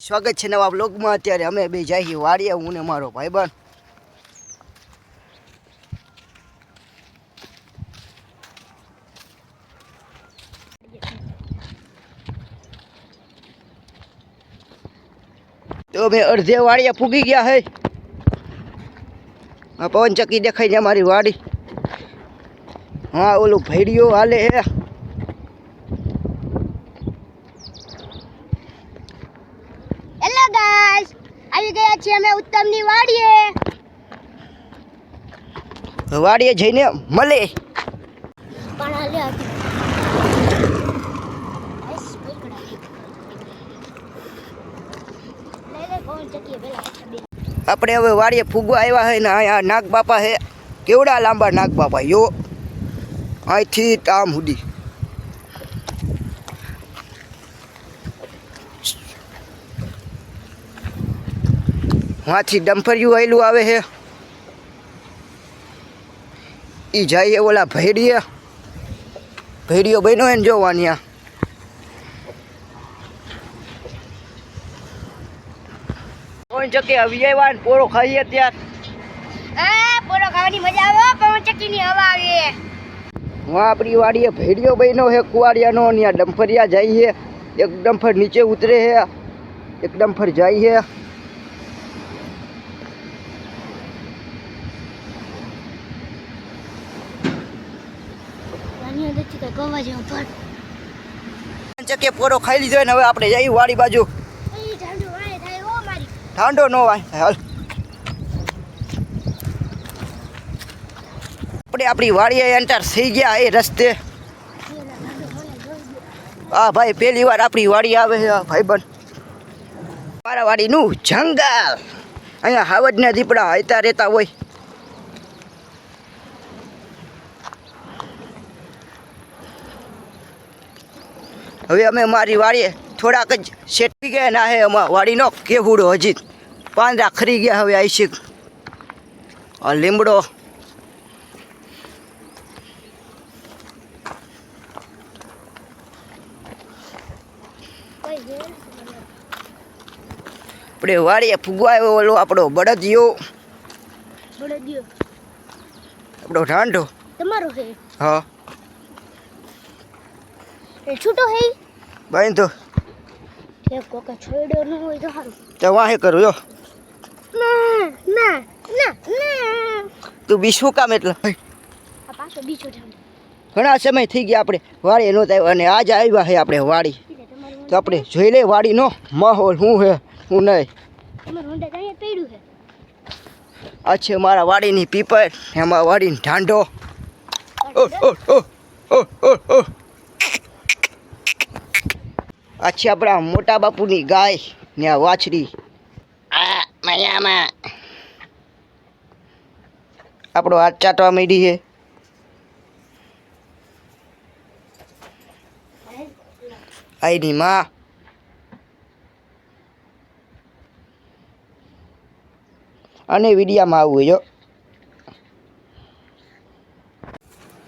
સ્વાગત છે નવા બ્લોગમાં। અત્યારે અમે બે જઈએ વાડીએ, હું ને મારો ભાઈબંધ। તો અમે અડધે વાડીએ પૂગી ગયા હે। આ પવન ચક્કી દેખાય છે અમારી વાડી। હા ઓલું ભેડિયો હાલે હે। હેલો ગાઈસ, આવી ગયા છીએ અમે ઉત્તમની વાડીએ। વાડીએ જઈને મળે પણ હાલે ગાઈસ પકડા લે પવન ચક્કી પેલા આપણે હવે વાડીએ ફૂગવા આવ્યા હે ને અહીંયા નાગ બાપા હે। કેવડા લાંબા નાગ બાપા યો અહીંથી આમ સુધી। વાંથી ડમ્ફરિયું આવેલું આવે છે। એ જઈએ ઓલા ભેડિયો બન્યો એને જોવાની। આ પવન ચક્કી આવી આવ્યા ને પોરો ખાઈએ ત્યાર પોરો ખાવાની મજા આવે પવન ચક્કીની હવા આવે। હું આપણી વાડીએ ભેડિયો બન્યો છે કુવાડિયાનો। ત્યાં ડમ્ફરિયા જાય છે, એક ડમ્ફર નીચે ઉતરે છે, એક ડમ્ફર જાય છે। ચકે પોરો ખાઈ લીધો ને હવે આપણે જઈએ વાડી બાજુ। ઠાંડો નો વાય હાલ આપણે આપણી વાડીએ એન્ટર થઈ ગયા એ રસ્તે। હા ભાઈ પહેલી વાર આપણી વાડી આવે છે ભાઈબંધ। મારા વાડીનું જંગલ, અહીંયા હાવજના દીપડા હાલતા રહેતા હોય। હવે અમે મારી વાડીએ થોડાક જ સેટવી ગયા ના હે અમારા વાડીનો કેહુડો હજી પાંદડા ખરી ગયા। હવે આઈશીક આ લીમડો આપણે વાડીએ ફૂગવા આવ્યો ઓલો આપણો બળદિયો આપણો ઠાંડો તમારો છે? હા એ છૂટો હે બાંધો એક કોકે છોડ્યો ન હોય તો સારું। તો વાહે કરું જો ના ના ના ના તું બીસું કામ એટલે આ પાછો બીજો જામ ઘણા સમય થઈ ગયા આપણે વાડી નહોતા આવ્યા અને આજ આવ્યા છે આપણે વાડી। તો આપણે જોઈ લે વાડીનો માહોલ શું છે શું નહીં। તમારું હોન્ડા ત્યાં પડ્યું છે। આ છે મારા વાડીની પીપર, એમાં વાડીની ઢાંઢો। આ છે આપણા મોટા બાપુની ગાય ને આ વાછડી। આ મયામાં આપણો હાથ ચાટવા માંડી છે। આઈની માં અને વિડીયામાં આવવું જો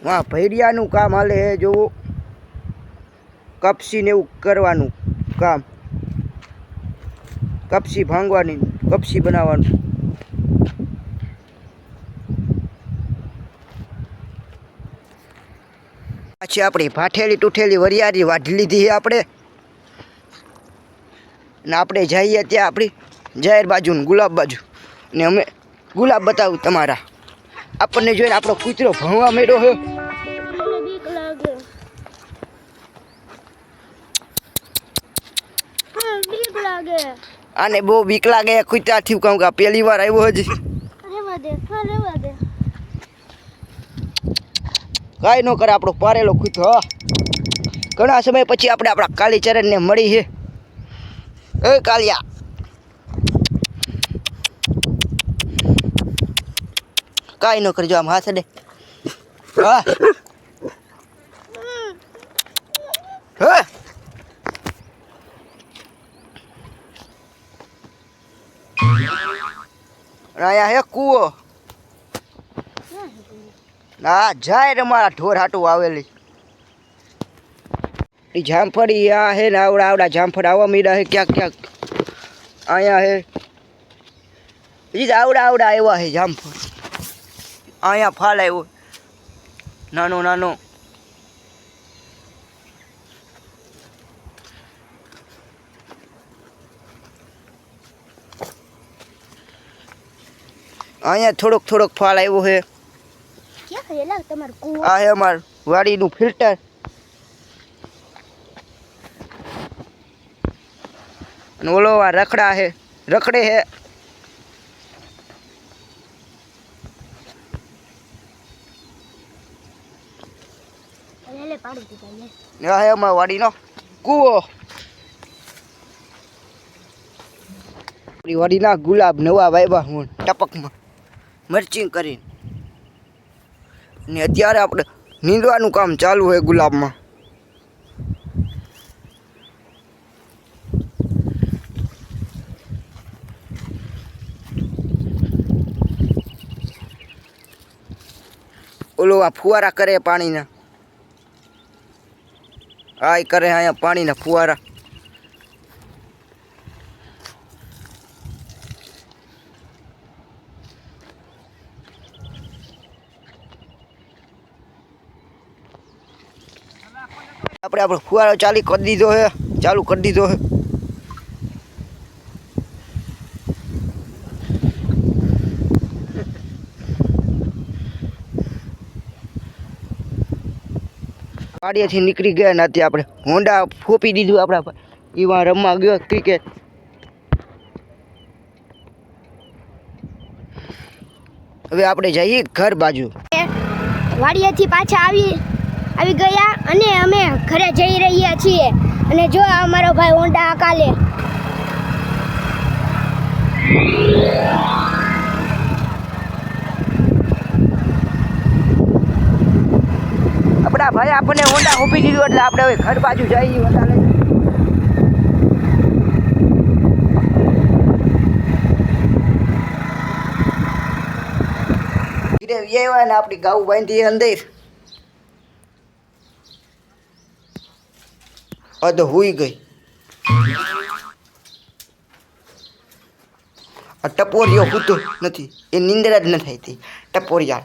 હા ભૈડિયાનું કામ હાલે હે। જોવો કપસીને એવું કરવાનું કામ, કપસી ભાંગવાની, કપસી બનાવવાનું। પછી આપણી ભાઠેલી તૂઠેલી વરિયાળી વાઢી લીધી છે આપણે ને આપણે જઈએ ત્યાં આપણી જાહેર બાજુ ને ગુલાબ બાજુ ને અમે ગુલાબ બતાવું તમારા। આપણને જોઈને આપણો કૂતરો ભણવા માંડ્યો છે। બીક લાગે બીક લાગે આને બહુ બીક લાગે કૂતરાથી કહું કે પહેલી વાર આવ્યો હજી। રેવા દે રેવા દે કાંઈ ન કરે આપણો પારેલો કૂતરો। ઘણા સમય પછી આપણે આપણા કાલીચરણને મળી છે। એ કાલિયા કાંઈ ન કરજો આમ હાથ દે। હા હા અહીંયા હે કૂવો। હા જાય અમારા ઢોર હાટું આવેલી જામફળી આ હે ને આવડા આવડા જામફળ આવવા માંડ્યા છે ક્યાંક ક્યાંક। અહીંયા હે હજી આવડા આવડા આવ્યા છે જામફળ. અહીંયા ફાલ આવ્યો નાનો નાનો. અહીંયા થોડોક થોડોક ફાલ આવ્યો છે. ક્યાં કરેલા તમારું કૂવો? આ હે અમારું વાડીનું ફિલ્ટર. અને ઓલો આ રખડે છે. લે પાડું દીધા લે. ને આ હે અમારા વાડીનો કૂવો. આપણી વાડીના ગુલાબ નવા વાવ્યા હું ટપકમાં મરચિંગ કરીને. ને અત્યારે આપણે નીંદવાનું કામ ચાલુ હોય ગુલાબમાં. ઓલો આ ફુવારા કરે પાણીના. આ કરે અહીંયા પાણીના ફુવારા. આપણે ફુવારો ચાલુ કરી દીધો છે. વાડીએથી નીકળી ગયા ને અત્યારે આપણે હોન્ડા ફોપી દીધું. આપણા એમાં રમવા ગયો ક્રિકેટ. હવે આપણે જઈએ ઘર બાજુ. વાડીએથી પાછા આવી ગયા અને અમે ઘરે જઈ રહ્યા છીએ. અને જો આ મારો ભાઈ હોન્ડા કાલે આપણા ભાઈ આપણને હોન્ડા હોપી દીધું એટલે આપણે હવે ઘર બાજુ જઈએ. હોન્ડા લઈને એવા ને આપણી ગાઉ બાંધી અંદર. તો હુઈ ગઈ. આ ટપોરિયો હોતો નથી. એ નિંદર જ ન થઈ હતી ટપોરિયા.